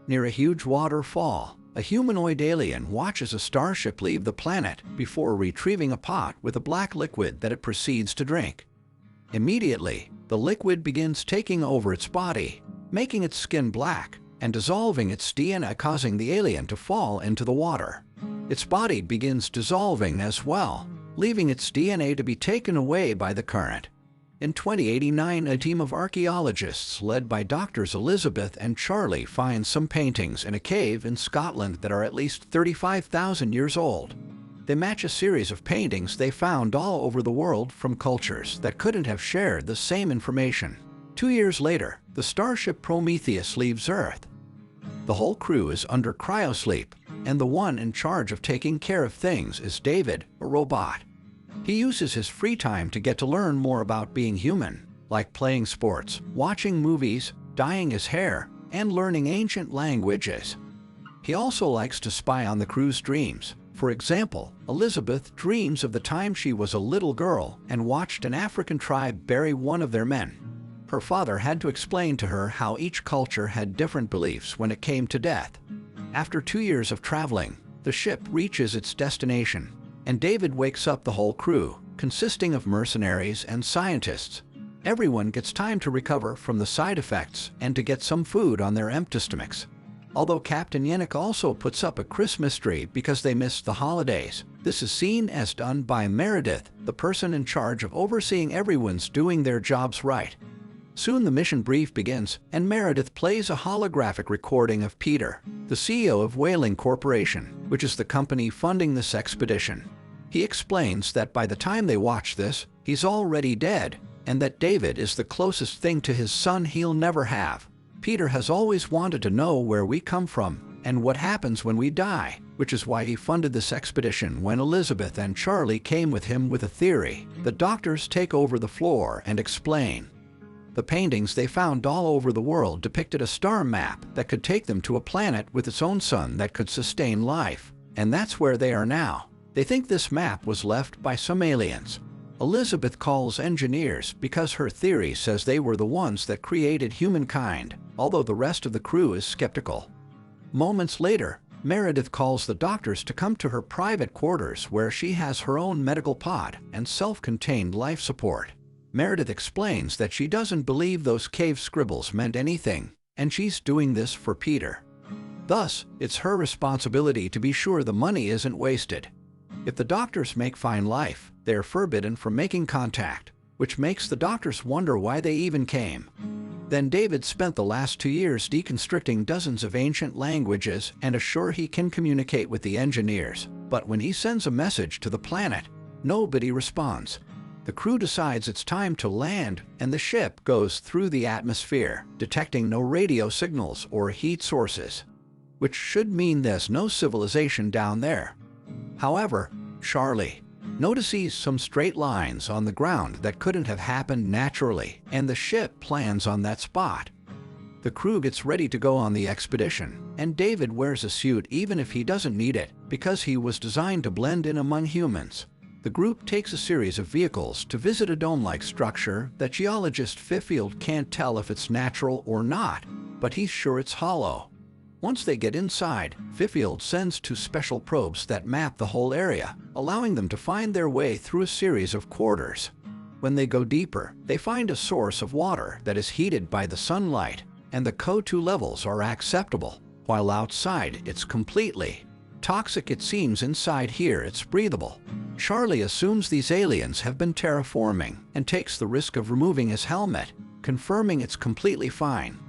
Near a huge waterfall, a humanoid alien watches a starship leave the planet before retrieving a pot with a black liquid that it proceeds to drink. Immediately, the liquid begins taking over its body, making its skin black and dissolving its DNA, causing the alien to fall into the water. Its body begins dissolving as well, leaving its DNA to be taken away by the current. In 2089, a team of archaeologists led by Doctors Elizabeth and Charlie finds some paintings in a cave in Scotland that are at least 35,000 years old. They match a series of paintings they found all over the world from cultures that couldn't have shared the same information. 2 years later, the starship Prometheus leaves Earth. The whole crew is under cryosleep, and the one in charge of taking care of things is David, a robot. He uses his free time to get to learn more about being human, like playing sports, watching movies, dyeing his hair, and learning ancient languages. He also likes to spy on the crew's dreams. For example, Elizabeth dreams of the time she was a little girl and watched an African tribe bury one of their men. Her father had to explain to her how each culture had different beliefs when it came to death. After 2 years of traveling, the ship reaches its destination, and David wakes up the whole crew, consisting of mercenaries and scientists. Everyone gets time to recover from the side effects and to get some food on their empty stomachs. Although Captain Yannick also puts up a Christmas tree because they missed the holidays, this is seen as done by Meredith, the person in charge of overseeing everyone's doing their jobs right. Soon the mission brief begins, and Meredith plays a holographic recording of Peter, the CEO of Whaling Corporation, which is the company funding this expedition. He explains that by the time they watch this, he's already dead, and that David is the closest thing to his son he'll never have. Peter has always wanted to know where we come from and what happens when we die, which is why he funded this expedition. When Elizabeth and Charlie came with him with a theory, the doctors take over the floor and explain. The paintings they found all over the world depicted a star map that could take them to a planet with its own sun that could sustain life, and that's where they are now. They think this map was left by some aliens. Elizabeth calls engineers because her theory says they were the ones that created humankind, although the rest of the crew is skeptical. Moments later, Meredith calls the doctors to come to her private quarters where she has her own medical pod and self-contained life support. Meredith explains that she doesn't believe those cave scribbles meant anything, and she's doing this for Peter. Thus, it's her responsibility to be sure the money isn't wasted. If the doctors make fine life, they're forbidden from making contact, which makes the doctors wonder why they even came. Then David spent the last 2 years deconstructing dozens of ancient languages and assure he can communicate with the engineers. But when he sends a message to the planet, nobody responds. The crew decides it's time to land, and the ship goes through the atmosphere, detecting no radio signals or heat sources, which should mean there's no civilization down there. However, Charlie notices some straight lines on the ground that couldn't have happened naturally, and the ship lands on that spot. The crew gets ready to go on the expedition, and David wears a suit even if he doesn't need it, because he was designed to blend in among humans. The group takes a series of vehicles to visit a dome-like structure that geologist Fifield can't tell if it's natural or not, but he's sure it's hollow. Once they get inside, Fifield sends 2 special probes that map the whole area, allowing them to find their way through a series of quarters. When they go deeper, they find a source of water that is heated by the sunlight, and the CO2 levels are acceptable, while outside it's completely toxic. It seems inside here it's breathable. Charlie assumes these aliens have been terraforming and takes the risk of removing his helmet, confirming it's completely fine.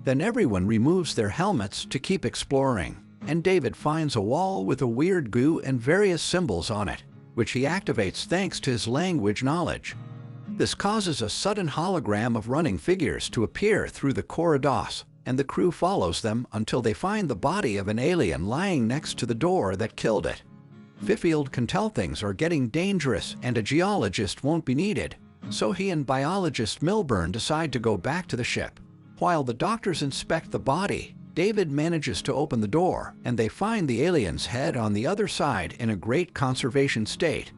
Then everyone removes their helmets to keep exploring, and David finds a wall with a weird goo and various symbols on it, which he activates thanks to his language knowledge. This causes a sudden hologram of running figures to appear through the corridors, and the crew follows them until they find the body of an alien lying next to the door that killed it. Fifield can tell things are getting dangerous and a geologist won't be needed, so he and biologist Milburn decide to go back to the ship. While the doctors inspect the body, David manages to open the door, and they find the alien's head on the other side in a great conservation state.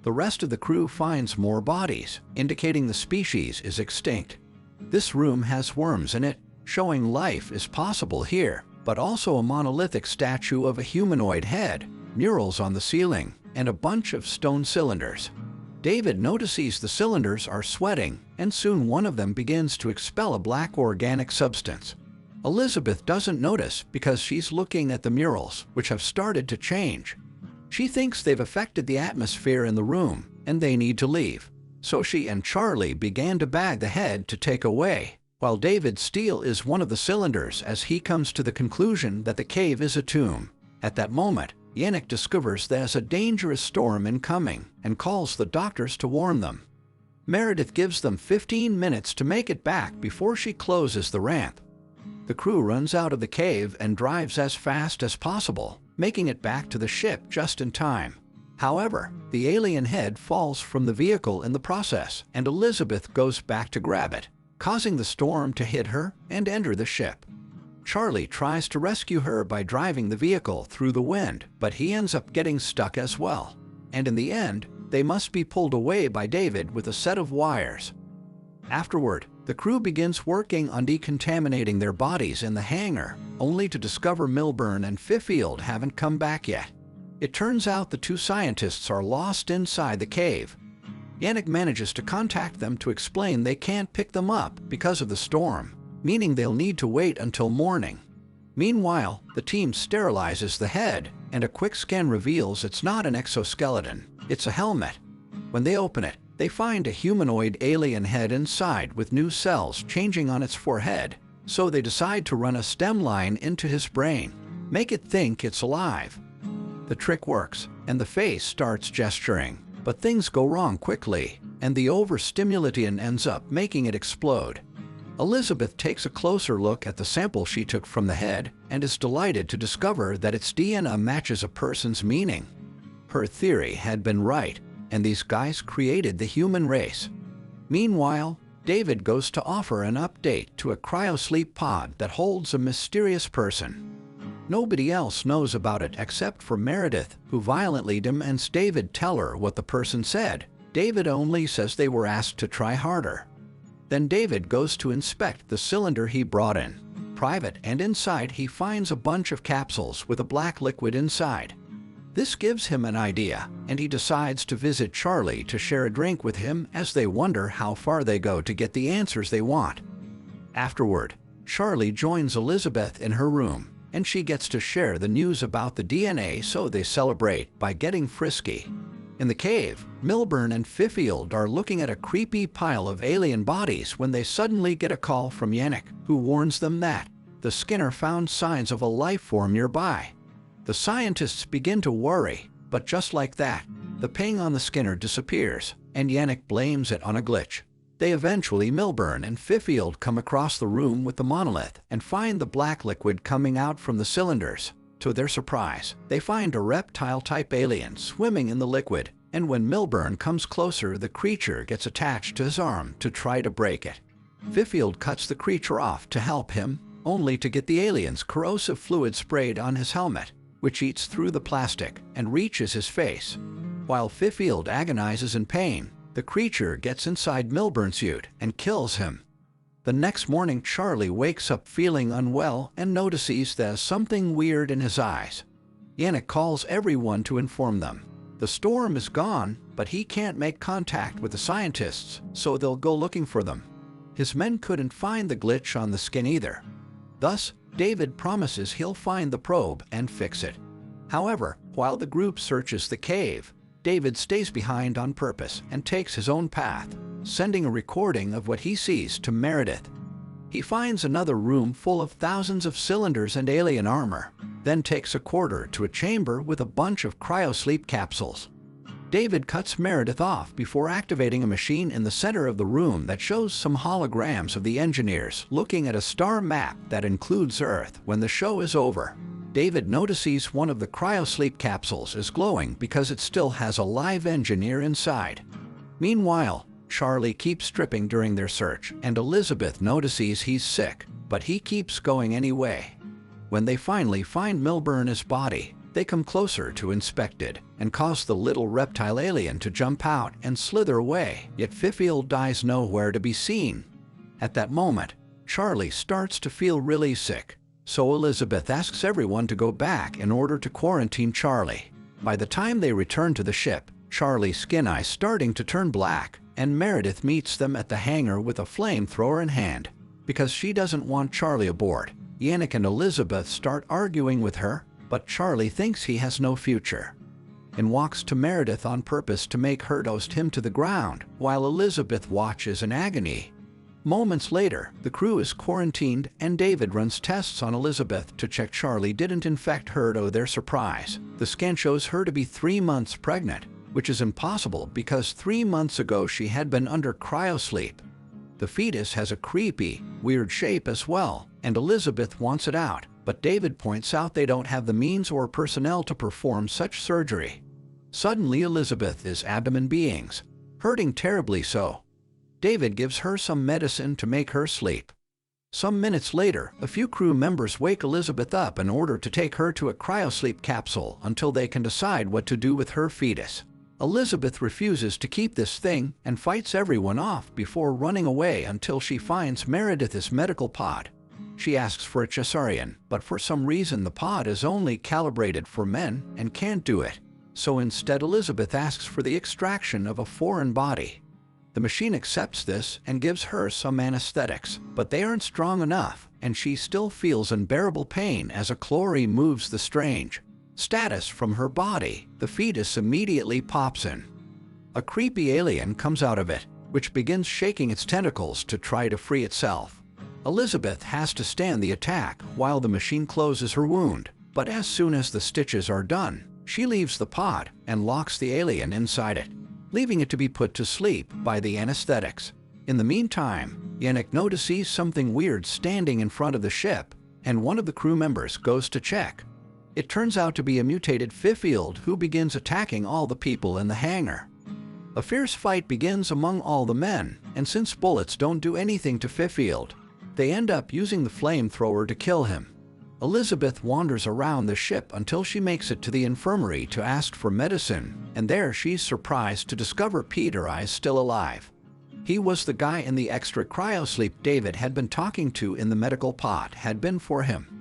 The rest of the crew finds more bodies, indicating the species is extinct. This room has worms in it, showing life is possible here. but also a monolithic statue of a humanoid head, murals on the ceiling, and a bunch of stone cylinders. David notices the cylinders are sweating, and soon one of them begins to expel a black organic substance. Elizabeth doesn't notice because she's looking at the murals, which have started to change. She thinks they've affected the atmosphere in the room, and they need to leave. So she and Charlie began to bag the head to take away, while David steals one of the cylinders as he comes to the conclusion that the cave is a tomb. At that moment, Yannick discovers there's a dangerous storm incoming and calls the doctors to warn them. Meredith gives them 15 minutes to make it back before she closes the ramp. The crew runs out of the cave and drives as fast as possible, making it back to the ship just in time. However, the alien head falls from the vehicle in the process, and Elizabeth goes back to grab it, causing the storm to hit her and enter the ship. Charlie tries to rescue her by driving the vehicle through the wind, but he ends up getting stuck as well. And in the end, they must be pulled away by David with a set of wires. Afterward, the crew begins working on decontaminating their bodies in the hangar, only to discover Milburn and Fifield haven't come back yet. It turns out the two scientists are lost inside the cave. Yannick manages to contact them to explain they can't pick them up because of the storm, meaning they'll need to wait until morning. Meanwhile, the team sterilizes the head, and a quick scan reveals it's not an exoskeleton, it's a helmet. When they open it, they find a humanoid alien head inside with new cells changing on its forehead, so they decide to run a stem line into his brain, make it think it's alive. The trick works, and the face starts gesturing, but things go wrong quickly, and the overstimulation ends up making it explode. Elizabeth takes a closer look at the sample she took from the head and is delighted to discover that its DNA matches a person's meaning. Her theory had been right, and these guys created the human race. Meanwhile, David goes to offer an update to a cryosleep pod that holds a mysterious person. Nobody else knows about it except for Meredith, who violently demands David tell her what the person said. David only says they were asked to try harder. Then David goes to inspect the cylinder he brought in private, and inside he finds a bunch of capsules with a black liquid inside. This gives him an idea, and he decides to visit Charlie to share a drink with him as they wonder how far they go to get the answers they want. Afterward, Charlie joins Elizabeth in her room, and she gets to share the news about the DNA, so they celebrate by getting frisky. In the cave, Milburn and Fifield are looking at a creepy pile of alien bodies when they suddenly get a call from Yannick, who warns them that the Skinner found signs of a life form nearby. The scientists begin to worry, but just like that, the ping on the Skinner disappears, and Yannick blames it on a glitch. Milburn and Fifield come across the room with the monolith and find the black liquid coming out from the cylinders. To their surprise, they find a reptile-type alien swimming in the liquid, and when Milburn comes closer, the creature gets attached to his arm to try to break it. Fifield cuts the creature off to help him, only to get the alien's corrosive fluid sprayed on his helmet, which eats through the plastic and reaches his face. While Fifield agonizes in pain, the creature gets inside Milburn's suit and kills him. The next morning, Charlie wakes up feeling unwell and notices there's something weird in his eyes. Yannick calls everyone to inform them. The storm is gone, but he can't make contact with the scientists, so they'll go looking for them. His men couldn't find the glitch on the skin either. Thus, David promises he'll find the probe and fix it. However, while the group searches the cave, David stays behind on purpose and takes his own path, sending a recording of what he sees to Meredith. He finds another room full of thousands of cylinders and alien armor, then takes a quarter to a chamber with a bunch of cryosleep capsules. David cuts Meredith off before activating a machine in the center of the room that shows some holograms of the engineers looking at a star map that includes Earth. When the show is over, David notices one of the cryosleep capsules is glowing because it still has a live engineer inside. Meanwhile, Charlie keeps stripping during their search, and Elizabeth notices he's sick, but he keeps going anyway. When they finally find Milburn's body, they come closer to inspect it and cause the little reptile alien to jump out and slither away, yet Fifield dies nowhere to be seen. At that moment, Charlie starts to feel really sick. So Elizabeth asks everyone to go back in order to quarantine Charlie. By the time they return to the ship, Charlie's skin is starting to turn black, and Meredith meets them at the hangar with a flamethrower in hand. Because she doesn't want Charlie aboard, Yannick and Elizabeth start arguing with her, but Charlie thinks he has no future and walks to Meredith on purpose to make her toast him to the ground, while Elizabeth watches in agony. Moments later, the crew is quarantined and David runs tests on Elizabeth to check Charlie didn't infect her. To their surprise, the scan shows her to be 3 months pregnant, which is impossible because 3 months ago she had been under cryosleep. The fetus has a creepy, weird shape as well, and Elizabeth wants it out, but David points out they don't have the means or personnel to perform such surgery. Suddenly Elizabeth is abdomen beings, hurting terribly so. David gives her some medicine to make her sleep. Some minutes later, a few crew members wake Elizabeth up in order to take her to a cryosleep capsule until they can decide what to do with her fetus. Elizabeth refuses to keep this thing and fights everyone off before running away until she finds Meredith's medical pod. She asks for a cesarean, but for some reason the pod is only calibrated for men and can't do it. So instead Elizabeth asks for the extraction of a foreign body. The machine accepts this and gives her some anesthetics, but they aren't strong enough, and she still feels unbearable pain as a chlorine moves the strange status from her body. The fetus immediately pops in. A creepy alien comes out of it, which begins shaking its tentacles to try to free itself. Elizabeth has to stand the attack while the machine closes her wound, but as soon as the stitches are done, she leaves the pod and locks the alien inside it, leaving it to be put to sleep by the anesthetics. In the meantime, Yannick notices something weird standing in front of the ship, and one of the crew members goes to check. It turns out to be a mutated Fifield who begins attacking all the people in the hangar. A fierce fight begins among all the men, and since bullets don't do anything to Fifield, they end up using the flamethrower to kill him. Elizabeth wanders around the ship until she makes it to the infirmary to ask for medicine, and there she's surprised to discover Peter is still alive. He was the guy in the extra cryosleep David had been talking to in the medical pod had been for him.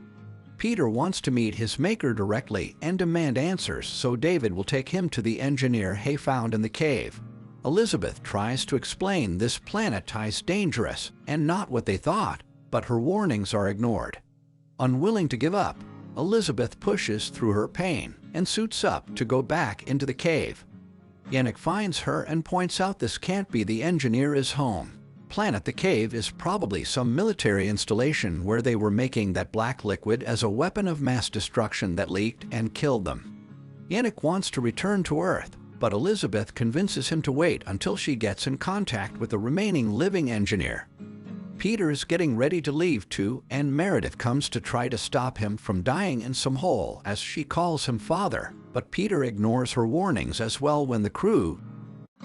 Peter wants to meet his maker directly and demand answers, so David will take him to the engineer he found in the cave. Elizabeth tries to explain this planet is dangerous and not what they thought, but her warnings are ignored. Unwilling to give up, Elizabeth pushes through her pain and suits up to go back into the cave. Yannick finds her and points out this can't be the engineer's home. Planet the cave is probably some military installation where they were making that black liquid as a weapon of mass destruction that leaked and killed them. Yannick wants to return to Earth, but Elizabeth convinces him to wait until she gets in contact with the remaining living engineer. Peter is getting ready to leave too, and Meredith comes to try to stop him from dying in some hole as she calls him father, but Peter ignores her warnings as well. When the crew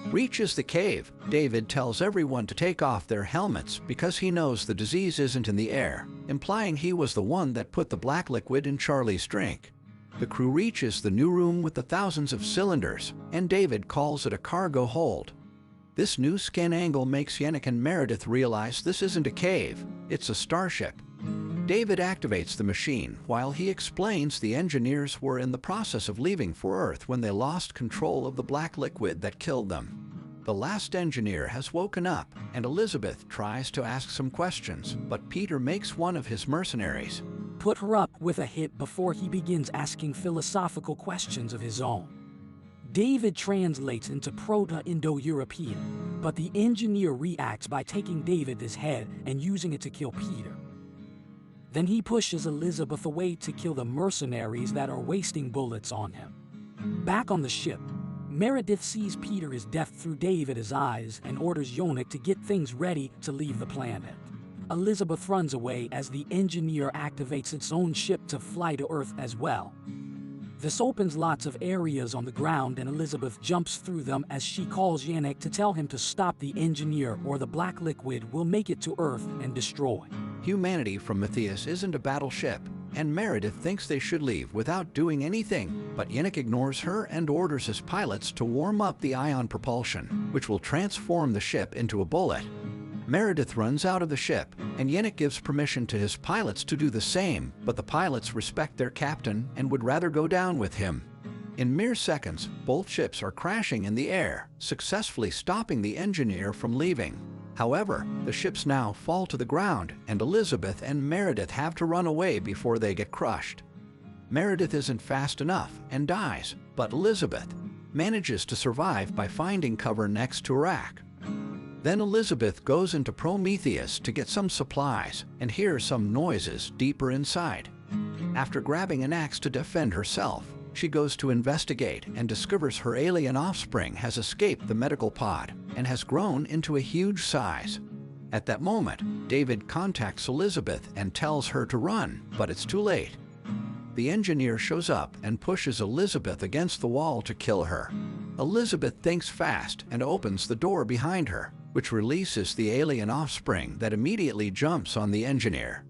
reaches the cave, David tells everyone to take off their helmets because he knows the disease isn't in the air, implying he was the one that put the black liquid in Charlie's drink. The crew reaches the new room with the thousands of cylinders, and David calls it a cargo hold. This new scan angle makes Yannick and Meredith realize this isn't a cave, it's a starship. David activates the machine while he explains the engineers were in the process of leaving for Earth when they lost control of the black liquid that killed them. The last engineer has woken up, and Elizabeth tries to ask some questions, but Peter makes one of his mercenaries put her up with a hit before he begins asking philosophical questions of his own. David translates into Proto-Indo-European, but the engineer reacts by taking David's head and using it to kill Peter. Then he pushes Elizabeth away to kill the mercenaries that are wasting bullets on him. Back on the ship, Meredith sees Peter's death through David's eyes and orders Yannick to get things ready to leave the planet. Elizabeth runs away as the engineer activates its own ship to fly to Earth as well. This opens lots of areas on the ground, and Elizabeth jumps through them as she calls Yannick to tell him to stop the engineer or the black liquid will make it to Earth and destroy humanity. From Matthias isn't a battleship, and Meredith thinks they should leave without doing anything, but Yannick ignores her and orders his pilots to warm up the ion propulsion, which will transform the ship into a bullet. Meredith runs out of the ship, and Yannick gives permission to his pilots to do the same, but the pilots respect their captain and would rather go down with him. In mere seconds, both ships are crashing in the air, successfully stopping the engineer from leaving. However, the ships now fall to the ground, and Elizabeth and Meredith have to run away before they get crushed. Meredith isn't fast enough and dies, but Elizabeth manages to survive by finding cover next to a rack. Then Elizabeth goes into Prometheus to get some supplies and hears some noises deeper inside. After grabbing an axe to defend herself, she goes to investigate and discovers her alien offspring has escaped the medical pod and has grown into a huge size. At that moment, David contacts Elizabeth and tells her to run, but it's too late. The engineer shows up and pushes Elizabeth against the wall to kill her. Elizabeth thinks fast and opens the door behind her, which releases the alien offspring that immediately jumps on the engineer.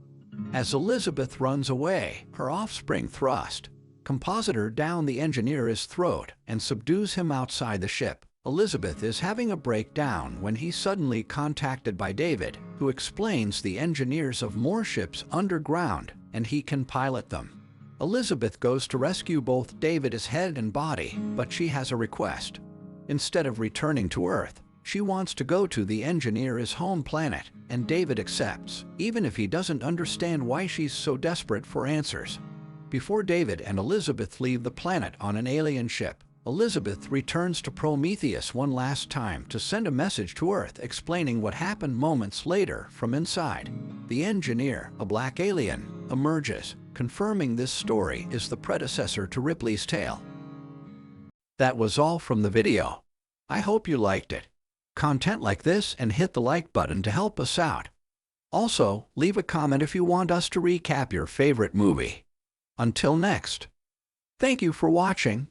As Elizabeth runs away, her offspring thrust Compositor down the engineer's throat and subdues him outside the ship. Elizabeth is having a breakdown when he's suddenly contacted by David, who explains the engineers of more ships underground and he can pilot them. Elizabeth goes to rescue both David's head and body, but she has a request. Instead of returning to Earth, she wants to go to the engineer's home planet, and David accepts, even if he doesn't understand why she's so desperate for answers. Before David and Elizabeth leave the planet on an alien ship, Elizabeth returns to Prometheus one last time to send a message to Earth explaining what happened moments later from inside. The engineer, a black alien, emerges, confirming this story is the predecessor to Ripley's tale. That was all from the video. I hope you liked it. Content like this, and hit the like button to help us out. Also, leave a comment if you want us to recap your favorite movie. Until next. Thank you for watching.